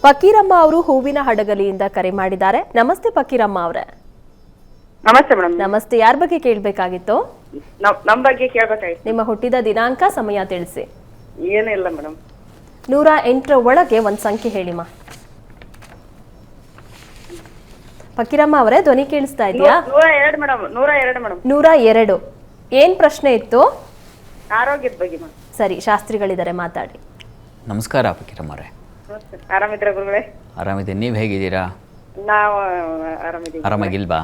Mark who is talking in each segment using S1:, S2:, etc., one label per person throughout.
S1: ಫಕೀರಮ್ಮ ಅವರು ಹೂವಿನ ಹಡಗಲಿಯಿಂದ ಕರೆ ಮಾಡಿದ್ದಾರೆ. ನಮಸ್ತೆ ಫಕೀರಮ್ಮ ಅವರೇ.
S2: ನಮಸ್ತೆ ಮೇಡಮ್.
S1: ನಮಸ್ತೆ. ಯಾರ ಬಗ್ಗೆ ಕೇಳಬೇಕಾಗಿತ್ತು?
S2: ನಮ್ಮ ಬಗ್ಗೆ ಕೇಳಬೇಕಾಗಿತ್ತು.
S1: ನಿಮ್ಮ ಹುಟ್ಟಿದ ದಿನಾಂಕ, ಸಮಯ ತಿಳಿಸಿ.
S2: ಏನಿಲ್ಲ ಮೇಡಮ್.
S1: 108ರ ಒಳಗೆ ಒಂದು ಸಂಖ್ಯೆ ಹೇಳಿಮ್ಮ. ಫಕೀರಮ್ಮ ಅವರೇ, ಧ್ವನಿ ಕೇಳಿಸ್ತಾ ಇದೆಯಾ?
S2: 102 ಮೇಡಮ್. 102 ಮೇಡಮ್.
S1: 102. ಏನ್ ಪ್ರಶ್ನೆ ಇತ್ತು?
S2: ಆರೋಗ್ಯದ ಬಗ್ಗೆ ಮೇಡಮ್.
S1: ಸರಿ, ಶಾಸ್ತ್ರಿಗಳಿದ್ದಾರೆ, ಮಾತಾಡಿ.
S3: ನಮಸ್ಕಾರ ಫಕೀರಮ್ಮ ಅವರೇ.
S2: ಆರಾಮಿದ್ರ ಗುರುಗಳೇ?
S3: ಆರಾಮಿದ್ದೀನಿ, ನೀವು ಹೇಗಿದ್ದೀರಾ?
S2: ನಾವು ಆರಾಮಿದ್ದೀವಿ.
S3: ಆರಾಮಾಗಿಲ್ವಾ?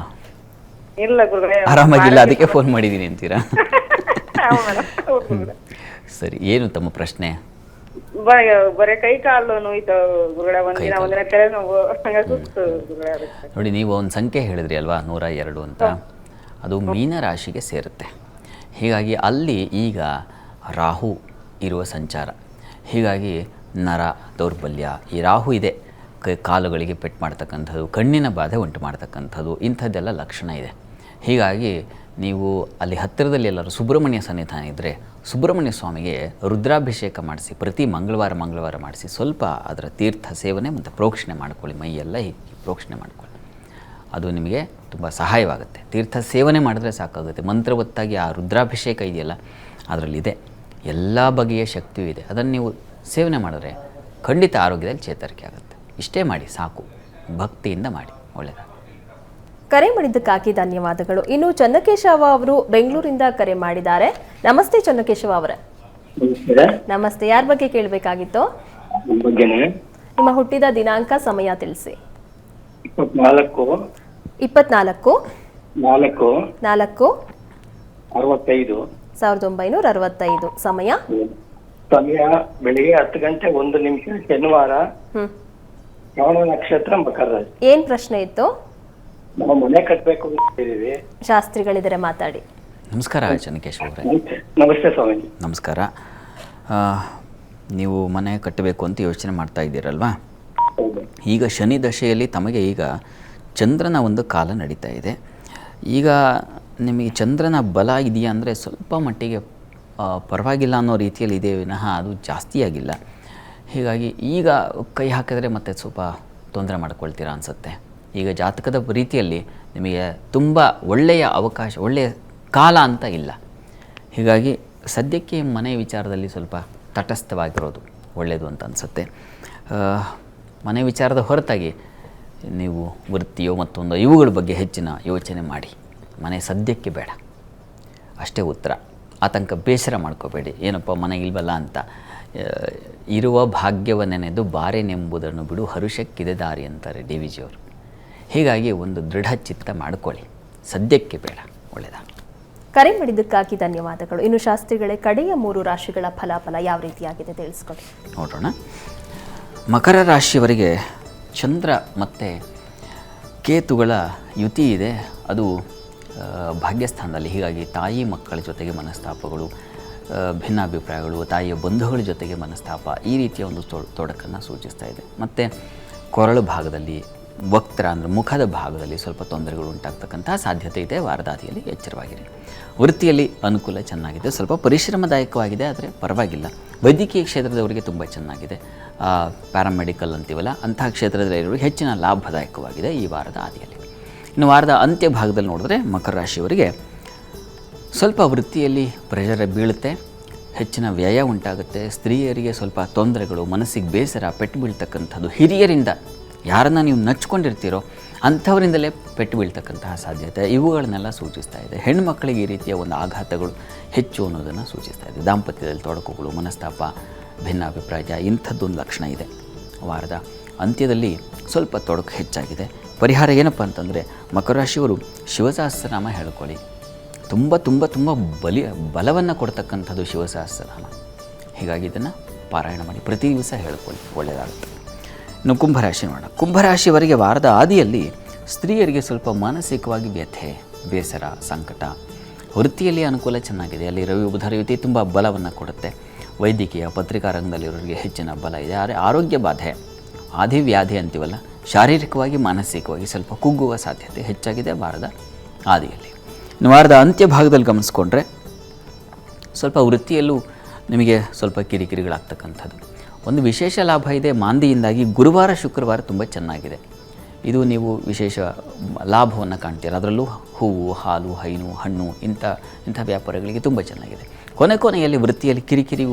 S2: ಇಲ್ಲ ಗುರುಗಳೇ,
S3: ಆರಾಮಾಗಿಲ್ಲ, ಅದಕ್ಕೆ ಫೋನ್ ಮಾಡಿದ್ದೀನಿ ಅಂತೀರಾ?
S2: ಹೌದು ಮೇಡಮ್.
S3: ಸರಿ, ಏನು ತಮ್ಮ ಪ್ರಶ್ನೆ?
S2: ಬರೀ ಕೈ ಕಾಲು ನೋಯ್ತು ಗುರುಗಳೇ. ಒಂದಿನ ತಲೆ ನೋವು, ಸುಸ್ತು ಗುರುಗಳೇ. ಅದಕ್ಕೆ
S3: ನೋಡಿ, ನೀವು ಒಂದು ಸಂಖ್ಯೆ ಹೇಳಿದ್ರಿ ಅಲ್ವಾ, 102 ಅಂತ. ಅದು ಮೀನ ರಾಶಿಗೆ ಸೇರುತ್ತೆ. ಹೀಗಾಗಿ ಅಲ್ಲಿ ಈಗ ರಾಹು ಇರುವ ಸಂಚಾರ. ಹೀಗಾಗಿ ನರ ದೌರ್ಬಲ್ಯ, ಈ ರಾಹು ಇದೆ, ಕಾಲುಗಳಿಗೆ ಪೆಟ್ಟು ಮಾಡ್ತಕ್ಕಂಥದ್ದು, ಕಣ್ಣಿನ ಬಾಧೆ ಉಂಟು ಮಾಡ್ತಕ್ಕಂಥದ್ದು, ಇಂಥದ್ದೆಲ್ಲ ಲಕ್ಷಣ ಇದೆ. ಹೀಗಾಗಿ ನೀವು ಅಲ್ಲಿ ಹತ್ತಿರದಲ್ಲಿ ಎಲ್ಲರೂ ಸುಬ್ರಹ್ಮಣ್ಯ ಸನ್ನಿಧಾನ ಇದ್ದರೆ ಸುಬ್ರಹ್ಮಣ್ಯ ಸ್ವಾಮಿಗೆ ರುದ್ರಾಭಿಷೇಕ ಮಾಡಿಸಿ, ಪ್ರತಿ ಮಂಗಳವಾರ ಮಾಡಿಸಿ, ಸ್ವಲ್ಪ ಅದರ ತೀರ್ಥ ಸೇವನೆ ಮತ್ತು ಪ್ರೋಕ್ಷಣೆ ಮಾಡ್ಕೊಳ್ಳಿ. ಮೈಯೆಲ್ಲ ಪ್ರೋಕ್ಷಣೆ ಮಾಡ್ಕೊಳ್ಳಿ, ಅದು ನಿಮಗೆ ತುಂಬ ಸಹಾಯವಾಗುತ್ತೆ. ತೀರ್ಥ ಸೇವನೆ ಮಾಡಿದ್ರೆ ಸಾಕಾಗುತ್ತೆ. ಮಂತ್ರವತ್ತಾಗಿ ಆ ರುದ್ರಾಭಿಷೇಕ ಇದೆಯಲ್ಲ, ಅದರಲ್ಲಿದೆ ಎಲ್ಲ ಬಗೆಯ ಶಕ್ತಿಯೂ ಇದೆ. ಅದನ್ನು ನೀವು ಸೇವನೆ ಮಾಡಿದ್ರೆ ಖಂಡಿತ ಆರೋಗ್ಯದಲ್ಲಿ ಚೇತರಿಕೆ ಆಗುತ್ತೆ. ಇಷ್ಟೇ ಮಾಡಿ ಸಾಕು, ಭಕ್ತಿಯಿಂದ ಮಾಡಿ, ಒಳ್ಳೆಯದಾಗ.
S1: ಕರೆ ಮಾಡಿದ್ದಕ್ಕಾಗಿ ಧನ್ಯವಾದಗಳು. ಇನ್ನು ಚನ್ನಕೇಶವ ಅವರು ಬೆಂಗಳೂರಿಂದ ಕರೆ ಮಾಡಿದ್ದಾರೆ. ನಮಸ್ತೆ ಚನ್ನಕೇಶವ ಅವರೇ. ನಮಸ್ತೆ. ಯಾರ ಬಗ್ಗೆ ಕೇಳಬೇಕಾಗಿತ್ತು? ನಿಮ್ಮ ಹುಟ್ಟಿದ ದಿನಾಂಕ, ಸಮಯ ತಿಳಿಸಿ. 24/4/1965. 1965. ಸಮಯ
S4: ಬೆಳಿಗ್ಗೆ 10:01 ಶನಿವಾರ. ಶ್ರವಣ ನಕ್ಷತ್ರ, ಮಕರ ರಾಶಿ.
S1: ಏನ್ ಪ್ರಶ್ನೆ ಇತ್ತು?
S4: ನಾವು ಮನೆ ಕಟ್ಟಬೇಕು ಅಂತ ಹೇಳಿದೀವಿ.
S1: ಶಾಸ್ತ್ರಿಗಳಿದ್ದಾರೆ, ಮಾತಾಡಿ.
S3: ನಮಸ್ಕಾರ ಚನ್ನಕೇಶವ ಅವರೇ.
S4: ನಮಸ್ತೆ ಸ್ವಾಮೀಜಿ.
S3: ನಮಸ್ಕಾರ. ನೀವು ಮನೆ ಕಟ್ಟಬೇಕು ಅಂತ ಯೋಚನೆ ಮಾಡ್ತಾ ಇದ್ದೀರಲ್ವಾ? ಈಗ ಶನಿ ದಶೆಯಲ್ಲಿ ತಮಗೆ ಈಗ ಚಂದ್ರನ ಒಂದು ಕಾಲ ನಡೀತಾ ಇದೆ. ಈಗ ನಿಮಗೆ ಚಂದ್ರನ ಬಲ ಇದೆಯಾ ಅಂದರೆ ಸ್ವಲ್ಪ ಮಟ್ಟಿಗೆ ಪರವಾಗಿಲ್ಲ ಅನ್ನೋ ರೀತಿಯಲ್ಲಿ ಇದೆ ವಿನಃ ಅದು ಜಾಸ್ತಿಯಾಗಿಲ್ಲ. ಹೀಗಾಗಿ ಈಗ ಕೈ ಹಾಕಿದ್ರೆ ಮತ್ತೆ ಸ್ವಲ್ಪ ತೊಂದರೆ ಮಾಡ್ಕೊಳ್ತೀರಾ ಅನಿಸುತ್ತೆ. ಈಗ ಜಾತಕದ ರೀತಿಯಲ್ಲಿ ನಿಮಗೆ ತುಂಬ ಒಳ್ಳೆಯ ಅವಕಾಶ, ಒಳ್ಳೆಯ ಕಾಲ ಅಂತ ಇಲ್ಲ. ಹೀಗಾಗಿ ಸದ್ಯಕ್ಕೆ ಮನೆ ವಿಚಾರದಲ್ಲಿ ಸ್ವಲ್ಪ ತಟಸ್ಥವಾಗಿರೋದು ಒಳ್ಳೆಯದು ಅಂತ ಅನಿಸುತ್ತೆ. ಮನೆ ವಿಚಾರದ ಹೊರತಾಗಿ ನೀವು ವೃತ್ತಿಯೋ ಮತ್ತೊಂದು ಇವುಗಳ ಬಗ್ಗೆ ಹೆಚ್ಚಿನ ಯೋಚನೆ ಮಾಡಿ. ಮನೆ ಸದ್ಯಕ್ಕೆ ಬೇಡ, ಅಷ್ಟೇ ಉತ್ತರ. ಆತಂಕ ಬೇಸರ ಮಾಡ್ಕೋಬೇಡಿ, ಏನಪ್ಪ ಮನೆ ಇಲ್ವಲ್ಲ ಅಂತ. ಇರುವ ಭಾಗ್ಯವನ್ನೆನೆದು ಬಾರೆನೆಂಬುದನ್ನು ಬಿಡು, ಹರುಷಕ್ಕಿದೆ ದಾರಿ ಅಂತಾರೆ ಡಿ ವಿ ಜಿಯವರು. ಹೀಗಾಗಿ ಒಂದು ದೃಢ ಚಿತ್ತ ಮಾಡಿಕೊಳ್ಳಿ, ಸದ್ಯಕ್ಕೆ ಬೇಡ, ಒಳ್ಳೆಯದ.
S1: ಕರೆ ಮಾಡಿದ್ದಕ್ಕಾಗಿ ಧನ್ಯವಾದಗಳು. ಇನ್ನು ಶಾಸ್ತ್ರಿಗಳೇ, ಕಡೆಯ 3 ರಾಶಿಗಳ ಫಲಾಫಲ ಯಾವ ರೀತಿಯಾಗಿದೆ ತಿಳಿಸ್ಕೊಡಿ.
S3: ನೋಡೋಣ. ಮಕರ ರಾಶಿಯವರಿಗೆ ಚಂದ್ರ ಮತ್ತು ಕೇತುಗಳ ಯುತಿ ಇದೆ. ಅದು ಭಾಗ್ಯಸ್ಥಾನದಲ್ಲಿ. ಹೀಗಾಗಿ ತಾಯಿ ಮಕ್ಕಳ ಜೊತೆಗೆ ಮನಸ್ತಾಪಗಳು, ಭಿನ್ನಾಭಿಪ್ರಾಯಗಳು, ತಾಯಿಯ ಬಂಧುಗಳ ಜೊತೆಗೆ ಮನಸ್ತಾಪ, ಈ ರೀತಿಯ ಒಂದು ತೊಡಕನ್ನು ಸೂಚಿಸ್ತಾ ಇದೆ. ಮತ್ತು ಕೊರಳು ಭಾಗದಲ್ಲಿ, ವಕ್ರ ಅಂದರೆ ಮುಖದ ಭಾಗದಲ್ಲಿ ಸ್ವಲ್ಪ ತೊಂದರೆಗಳು ಉಂಟಾಗ್ತಕ್ಕಂತಹ ಸಾಧ್ಯತೆ ಇದೆ. ವಾರದಾದಿಯಲ್ಲಿ ಎಚ್ಚರವಾಗಿರಿ. ವೃತ್ತಿಯಲ್ಲಿ ಅನುಕೂಲ ಚೆನ್ನಾಗಿದೆ, ಸ್ವಲ್ಪ ಪರಿಶ್ರಮದಾಯಕವಾಗಿದೆ, ಆದರೆ ಪರವಾಗಿಲ್ಲ. ವೈದ್ಯಕೀಯ ಕ್ಷೇತ್ರದವರಿಗೆ ತುಂಬ ಚೆನ್ನಾಗಿದೆ. ಪ್ಯಾರಾಮೆಡಿಕಲ್ ಅಂತೀವಲ್ಲ, ಅಂತಹ ಕ್ಷೇತ್ರದಲ್ಲಿರೋರಿಗೆ ಹೆಚ್ಚಿನ ಲಾಭದಾಯಕವಾಗಿದೆ ಈ ವಾರದ ಆದಿಯಲ್ಲಿ. ಇನ್ನು ವಾರದ ಅಂತ್ಯ ಭಾಗದಲ್ಲಿ ನೋಡಿದ್ರೆ ಮಕರ ರಾಶಿಯವರಿಗೆ ಸ್ವಲ್ಪ ವೃತ್ತಿಯಲ್ಲಿ ಪ್ರೆಷರ್ ಬೀಳುತ್ತೆ, ಹೆಚ್ಚಿನ ವ್ಯಯ ಉಂಟಾಗುತ್ತೆ. ಸ್ತ್ರೀಯರಿಗೆ ಸ್ವಲ್ಪ ತೊಂದರೆಗಳು, ಮನಸ್ಸಿಗೆ ಬೇಸರ, ಪೆಟ್ಟು ಬೀಳ್ತಕ್ಕಂಥದ್ದು, ಹಿರಿಯರಿಂದ ಯಾರನ್ನು ನೀವು ನಚ್ಕೊಂಡಿರ್ತೀರೋ ಅಂಥವರಿಂದಲೇ ಪೆಟ್ಟು ಬೀಳ್ತಕ್ಕಂತಹ ಸಾಧ್ಯತೆ, ಇವುಗಳನ್ನೆಲ್ಲ ಸೂಚಿಸ್ತಾ ಇದೆ. ಹೆಣ್ಣುಮಕ್ಕಳಿಗೆ ಈ ರೀತಿಯ ಒಂದು ಆಘಾತಗಳು ಹೆಚ್ಚು ಅನ್ನೋದನ್ನು ಸೂಚಿಸ್ತಾ ಇದೆ. ದಾಂಪತ್ಯದಲ್ಲಿ ತೊಡಕುಗಳು, ಮನಸ್ತಾಪ, ಭಿನ್ನಾಭಿಪ್ರಾಯ, ಇಂಥದ್ದೊಂದು ಲಕ್ಷಣ ಇದೆ. ವಾರದ ಅಂತ್ಯದಲ್ಲಿ ಸ್ವಲ್ಪ ತೊಡಕು ಹೆಚ್ಚಾಗಿದೆ. ಪರಿಹಾರ ಏನಪ್ಪ ಅಂತಂದರೆ, ಮಕರ ರಾಶಿಯವರು ಶಿವಸಹಸ್ರನಾಮ ಹೇಳ್ಕೊಳ್ಳಿ. ತುಂಬ ತುಂಬ ತುಂಬ ಬಲವನ್ನು ಕೊಡ್ತಕ್ಕಂಥದ್ದು ಶಿವಸಹಸ್ರನಾಮ. ಹೀಗಾಗಿ ಇದನ್ನು ಪಾರಾಯಣ ಮಾಡಿ ಪ್ರತಿ ದಿವಸ ಹೇಳ್ಕೊಳ್ಳಿ, ಒಳ್ಳೆಯದಾಗುತ್ತೆ. ಇನ್ನು ಕುಂಭರಾಶಿ ನೋಡೋಣ. ಕುಂಭರಾಶಿಯವರಿಗೆ ವಾರದ ಆದಿಯಲ್ಲಿ ಸ್ತ್ರೀಯರಿಗೆ ಸ್ವಲ್ಪ ಮಾನಸಿಕವಾಗಿ ವ್ಯಥೆ, ಬೇಸರ, ಸಂಕಟ. ವೃತ್ತಿಯಲ್ಲಿ ಅನುಕೂಲ ಚೆನ್ನಾಗಿದೆ. ಅಲ್ಲಿ ರವಿ ಬುಧರ ಯುತಿ ತುಂಬ ಬಲವನ್ನು ಕೊಡುತ್ತೆ. ವೈದ್ಯಕೀಯ, ಪತ್ರಿಕಾ ರಂಗದಲ್ಲಿರೋರಿಗೆ ಹೆಚ್ಚಿನ ಬಲ ಇದೆ. ಆದರೆ ಆರೋಗ್ಯ ಬಾಧೆ, ಆದಿವ್ಯಾಧಿ ಅಂತೀವಲ್ಲ, ಶಾರೀರಿಕವಾಗಿ ಮಾನಸಿಕವಾಗಿ ಸ್ವಲ್ಪ ಕುಗ್ಗುವ ಸಾಧ್ಯತೆ ಹೆಚ್ಚಾಗಿದೆ ವಾರದ ಆದಿಯಲ್ಲಿ. ಇನ್ನು ವಾರದ ಅಂತ್ಯ ಭಾಗದಲ್ಲಿ ಗಮನಿಸ್ಕೊಂಡ್ರೆ ಸ್ವಲ್ಪ ವೃತ್ತಿಯಲ್ಲೂ ನಿಮಗೆ ಸ್ವಲ್ಪ ಕಿರಿಕಿರಿಗಳಾಗ್ತಕ್ಕಂಥದ್ದು. ಒಂದು ವಿಶೇಷ ಲಾಭ ಇದೆ ಮಾಂದಿಯಿಂದಾಗಿ. ಗುರುವಾರ ಶುಕ್ರವಾರ ತುಂಬ ಚೆನ್ನಾಗಿದೆ. ಇದು ನೀವು ವಿಶೇಷ ಲಾಭವನ್ನು ಕಾಣ್ತೀರ. ಅದರಲ್ಲೂ ಹೂವು, ಹಾಲು, ಹೈನು, ಹಣ್ಣು ಇಂಥ ವ್ಯಾಪಾರಗಳಿಗೆ ತುಂಬ ಚೆನ್ನಾಗಿದೆ. ಕೊನೆಯಲ್ಲಿ ವೃತ್ತಿಯಲ್ಲಿ ಕಿರಿಕಿರಿ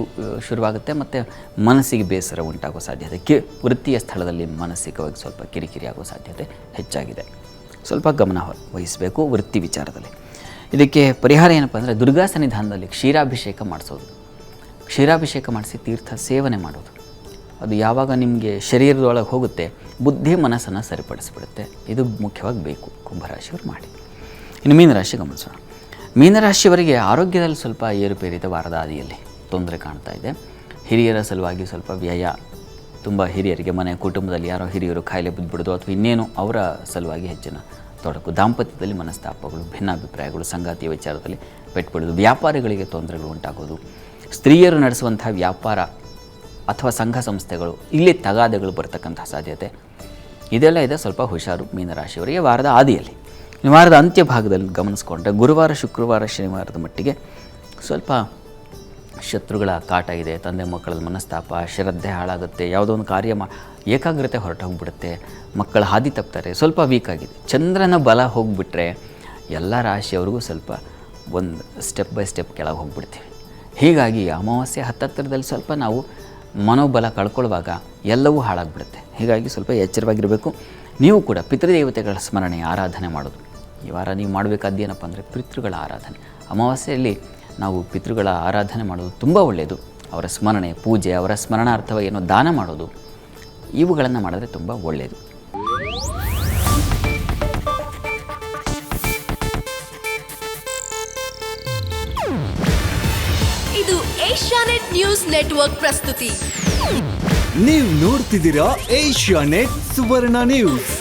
S3: ಶುರುವಾಗುತ್ತೆ ಮತ್ತು ಮನಸ್ಸಿಗೆ ಬೇಸರ ಉಂಟಾಗೋ ಸಾಧ್ಯತೆ, ವೃತ್ತಿಯ ಸ್ಥಳದಲ್ಲಿ ಮಾನಸಿಕವಾಗಿ ಸ್ವಲ್ಪ ಕಿರಿಕಿರಿ ಆಗೋ ಸಾಧ್ಯತೆ ಹೆಚ್ಚಾಗಿದೆ. ಸ್ವಲ್ಪ ಗಮನ ವಹಿಸಬೇಕು ವೃತ್ತಿ ವಿಚಾರದಲ್ಲಿ. ಇದಕ್ಕೆ ಪರಿಹಾರ ಏನಪ್ಪ ಅಂದರೆ ದುರ್ಗಾ ಸನ್ನಿಧಾನದಲ್ಲಿ ಕ್ಷೀರಾಭಿಷೇಕ ಮಾಡಿಸೋದು. ಕ್ಷೀರಾಭಿಷೇಕ ಮಾಡಿಸಿ ತೀರ್ಥ ಸೇವನೆ ಮಾಡೋದು. ಅದು ಯಾವಾಗ ನಿಮಗೆ ಶರೀರದೊಳಗೆ ಹೋಗುತ್ತೆ, ಬುದ್ಧಿ ಮನಸ್ಸನ್ನು ಸರಿಪಡಿಸಿಬಿಡುತ್ತೆ. ಇದು ಮುಖ್ಯವಾಗಿ ಬೇಕು. ಕುಂಭರಾಶಿಯವರು ಮಾಡಿ. ಇನ್ನು ಮೀನರಾಶಿ ಗಮನಿಸೋಣ. ಮೀನರಾಶಿಯವರಿಗೆ ಆರೋಗ್ಯದಲ್ಲಿ ಸ್ವಲ್ಪ ಏರುಪೇರಿದೆ. ವಾರದ ಆದಿಯಲ್ಲಿ ತೊಂದರೆ ಕಾಣ್ತಾ ಇದೆ. ಹಿರಿಯರ ಸಲುವಾಗಿ ಸ್ವಲ್ಪ ವ್ಯಯ, ತುಂಬ ಹಿರಿಯರಿಗೆ ಮನೆ ಕುಟುಂಬದಲ್ಲಿ ಯಾರೋ ಹಿರಿಯರು ಕಾಯಿಲೆ ಬಿದ್ದುಬಿಡೋದು ಅಥವಾ ಇನ್ನೇನು ಅವರ ಸಲುವಾಗಿ ಹೆಚ್ಚಿನ ತೊಡಕು. ದಾಂಪತ್ಯದಲ್ಲಿ ಮನಸ್ತಾಪಗಳು, ಭಿನ್ನಾಭಿಪ್ರಾಯಗಳು, ಸಂಗಾತಿಯ ವಿಚಾರದಲ್ಲಿ ಪೆಟ್ಬಿಡೋದು, ವ್ಯಾಪಾರಿಗಳಿಗೆ ತೊಂದರೆಗಳು ಉಂಟಾಗೋದು, ಸ್ತ್ರೀಯರು ನಡೆಸುವಂಥ ವ್ಯಾಪಾರ ಅಥವಾ ಸಂಘ ಸಂಸ್ಥೆಗಳು ಇಲ್ಲಿ ತಗಾದೆಗಳು ಬರ್ತಕ್ಕಂಥ ಸಾಧ್ಯತೆ ಇದೆಲ್ಲ ಇದೆ. ಸ್ವಲ್ಪ ಹುಷಾರು ಮೀನರಾಶಿಯವರಿಗೆ ವಾರದ ಆದಿಯಲ್ಲಿ. ವಾರದ ಅಂತ್ಯ ಭಾಗದಲ್ಲಿ ಗಮನಿಸ್ಕೊಂಡ್ರೆ ಗುರುವಾರ, ಶುಕ್ರವಾರ, ಶನಿವಾರದ ಮಟ್ಟಿಗೆ ಸ್ವಲ್ಪ ಶತ್ರುಗಳ ಕಾಟ ಇದೆ. ತಂದೆ ಮಕ್ಕಳ ಮನಸ್ತಾಪ, ಶ್ರದ್ಧೆ ಹಾಳಾಗುತ್ತೆ. ಯಾವುದೋ ಒಂದು ಕಾರ್ಯ ಏಕಾಗ್ರತೆ ಹೊರಟೋಗ್ಬಿಡುತ್ತೆ. ಮಕ್ಕಳ ಹಾದಿ ತಪ್ತಾರೆ. ಸ್ವಲ್ಪ ವೀಕ್ ಆಗಿದೆ. ಚಂದ್ರನ ಬಲ ಹೋಗಿಬಿಟ್ರೆ ಎಲ್ಲ ರಾಶಿಯವ್ರಿಗೂ ಸ್ವಲ್ಪ ಒಂದು ಸ್ಟೆಪ್ ಬೈ ಸ್ಟೆಪ್ ಕೆಳಗೆ ಹೋಗ್ಬಿಡ್ತೀವಿ. ಹೀಗಾಗಿ ಅಮಾವಾಸ್ಯೆ ಹತ್ತತ್ರದಲ್ಲಿ ಸ್ವಲ್ಪ ನಾವು ಮನೋಬಲ ಕಳ್ಕೊಳ್ಳುವಾಗ ಎಲ್ಲವೂ ಹಾಳಾಗ್ಬಿಡುತ್ತೆ. ಹೀಗಾಗಿ ಸ್ವಲ್ಪ ಎಚ್ಚರವಾಗಿರಬೇಕು. ನೀವು ಕೂಡ ಪಿತೃದೇವತೆಗಳ ಸ್ಮರಣೆ, ಆರಾಧನೆ ಮಾಡೋದು. ಈ ವಾರ ನೀವು ಮಾಡಬೇಕಾದ್ದೇನಪ್ಪ ಅಂದರೆ ಪಿತೃಗಳ ಆರಾಧನೆ. ಅಮಾವಾಸ್ಯೆಯಲ್ಲಿ ನಾವು ಪಿತೃಗಳ ಆರಾಧನೆ ಮಾಡೋದು ತುಂಬ ಒಳ್ಳೆಯದು. ಅವರ ಸ್ಮರಣೆ, ಪೂಜೆ, ಅವರ ಸ್ಮರಣಾರ್ಥವಾಗಿ ಏನೋ ದಾನ ಮಾಡೋದು, ಇವುಗಳನ್ನು ಮಾಡಿದ್ರೆ ತುಂಬ ಒಳ್ಳೆಯದು.
S5: ಇದು ಏಷ್ಯಾನೆಟ್ ನ್ಯೂಸ್ ನೆಟ್ವರ್ಕ್ ಪ್ರಸ್ತುತಿ.
S6: ನೀವು ನೋಡ್ತಿದ್ದೀರಾ ಏಷ್ಯಾನೆಟ್ ಸುವರ್ಣ ನ್ಯೂಸ್.